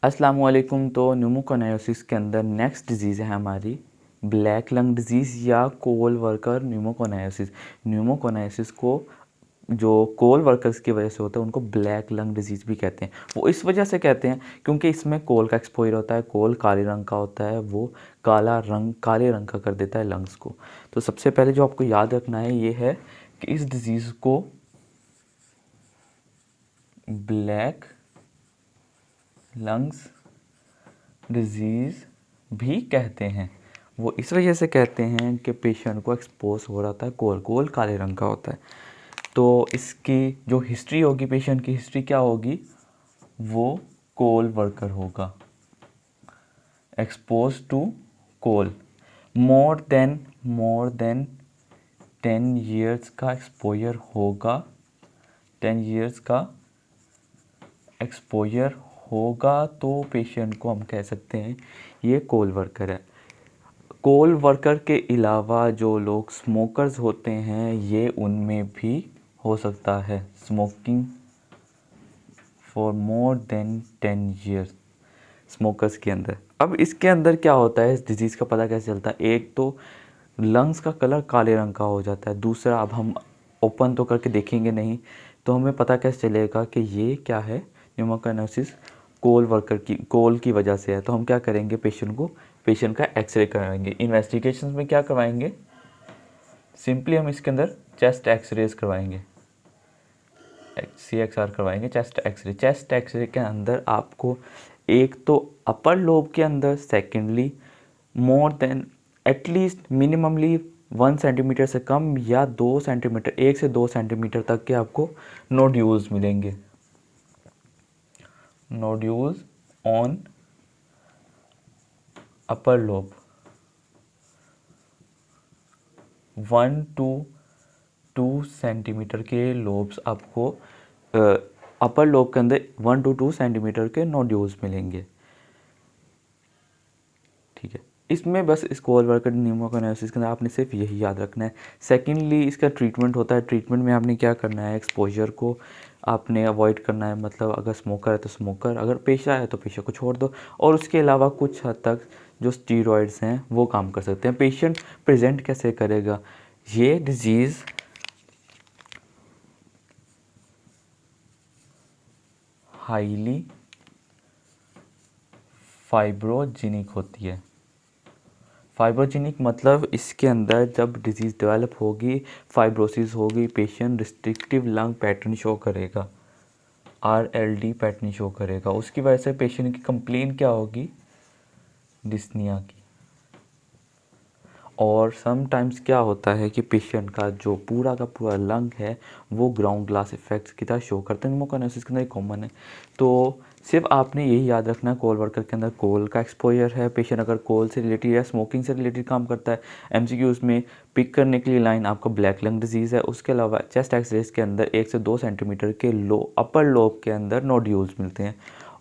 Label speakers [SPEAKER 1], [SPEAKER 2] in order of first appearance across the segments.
[SPEAKER 1] अस्सलाम वालेकुम। तो न्यूमोकोनायोसिस के अंदर नेक्स्ट डिज़ीज़ है हमारी ब्लैक लंग डिज़ीज़ या कोल वर्कर न्यूमोकोनायोसिस। न्यूमोकोनायोसिस को जो कोल वर्कर्स की वजह से होता है उनको ब्लैक लंग डिज़ीज़ भी कहते हैं। वो इस वजह से कहते हैं क्योंकि इसमें कोल का एक्सपोजर होता है। कोल काले रंग का होता है, वो काले रंग का कर देता है लंग्स को। तो सबसे पहले जो आपको याद रखना है ये है कि इस डिज़ीज़ को ब्लैक लंग्स डिजीज़ भी कहते हैं। वो इस वजह से कहते हैं कि पेशेंट को एक्सपोज हो रहा था कोल काले रंग का होता है। तो इसकी जो हिस्ट्री होगी, पेशेंट की हिस्ट्री क्या होगी, वो कोल वर्कर होगा, expose to coal. More than 10 years का एक्सपोजर होगा, 10 ईयर्स का एक्सपोजर होगा तो पेशेंट को हम कह सकते हैं ये कोल वर्कर है। कोल वर्कर के अलावा जो लोग स्मोकर्स होते हैं ये उनमें भी हो सकता है, smoking for more than 10 years smokers के अंदर। अब इसके अंदर क्या होता है, इस डिज़ीज़ का पता कैसे चलता है? एक तो लंग्स का कलर काले रंग का हो जाता है, दूसरा अब हम ओपन तो करके देखेंगे नहीं तो हमें पता कैसे चलेगा कि ये क्या है, न्यूमोकोनायोसिस कोल की वजह से है। तो हम क्या करेंगे, पेशेंट का एक्सरे करवाएंगे। इन्वेस्टिगेशंस में क्या करवाएंगे, सिंपली हम इसके अंदर चेस्ट एक्सरेज करवाएंगे, CXR करवाएंगे, चेस्ट एक्सरे के अंदर आपको एक तो अपर लोब के अंदर, secondly more than at least minimally 1 centimetre से कम या 2 सेंटीमीटर, 1 से 2 सेंटीमीटर तक के आपको नोड्यूल्स मिलेंगे, nodules on upper lobe. 1 to 2 centimetre के लोब्स आपको अपर लोब के अंदर 1 to 2 सेंटीमीटर के नोड्यूल्स मिलेंगे। ठीक है, इसमें बस इस कोल वर्कर न्यूमोकोनायोसिस के अंदर आपने सिर्फ यही याद रखना है। सेकेंडली इसका ट्रीटमेंट होता है। ट्रीटमेंट में आपने क्या करना है, एक्सपोजर को आपने अवॉइड करना है। मतलब अगर स्मोकर है तो स्मोकर, अगर पेशा है तो पेशा को छोड़ दो। और उसके अलावा कुछ हद तक जो स्टीरॉयड्स हैं वो काम कर सकते हैं। पेशेंट प्रेजेंट कैसे करेगा, ये डिज़ीज़ हाईली फाइब्रोजेनिक होती है। फाइब्रोजेनिक मतलब इसके अंदर जब डिजीज़ डेवलप होगी, फाइब्रोसिस होगी, patient restrictive lung pattern show करेगा, RLD पैटर्न शो करेगा। उसकी वजह से पेशेंट की कंप्लेन क्या होगी, डिस्निया की। और समटाइम्स क्या होता है कि पेशेंट का जो पूरा का पूरा लंग है वो ग्राउंड ग्लास इफेक्ट्स की तरह शो करते हैं। न्यूमोकोनायोसिस के अंदर कॉमन है। तो सिर्फ आपने यही याद रखना है, कोल वर्कर के अंदर कोल का एक्सपोजर है। पेशेंट अगर कोल से रिलेटेड या स्मोकिंग से रिलेटेड काम करता है, MCQs में पिक करने के लिए लाइन आपका ब्लैक लंग डिजीज़ है। उसके अलावा चेस्ट एक्सरेज के अंदर 1 से 2 सेंटीमीटर के अपर लोब के अंदर नोड्यूल्स मिलते हैं।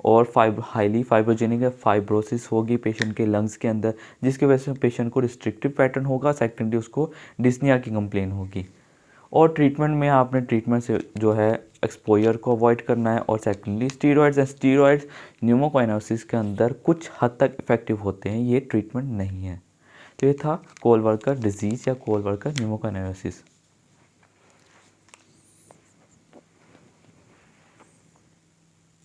[SPEAKER 1] और हाईली फाइब्रोजेनिक है, फाइब्रोसिस होगी पेशेंट के लंग्स के अंदर, जिसकी वजह से पेशेंट को रिस्ट्रिक्टिव पैटर्न होगा। सेकेंडली उसको डिस्निया की कंप्लेन होगी। और ट्रीटमेंट में आपने ट्रीटमेंट से जो है एक्सपोजर को अवॉइड करना है। और सेकेंडली स्टीरॉयड्स न्यूमोकोनायोसिस के अंदर कुछ हद तक इफेक्टिव होते हैं, ये ट्रीटमेंट नहीं है। तो ये था कोल वर्कर डिजीज़ या कोल वर्कर न्यूमोकोनायोसिस।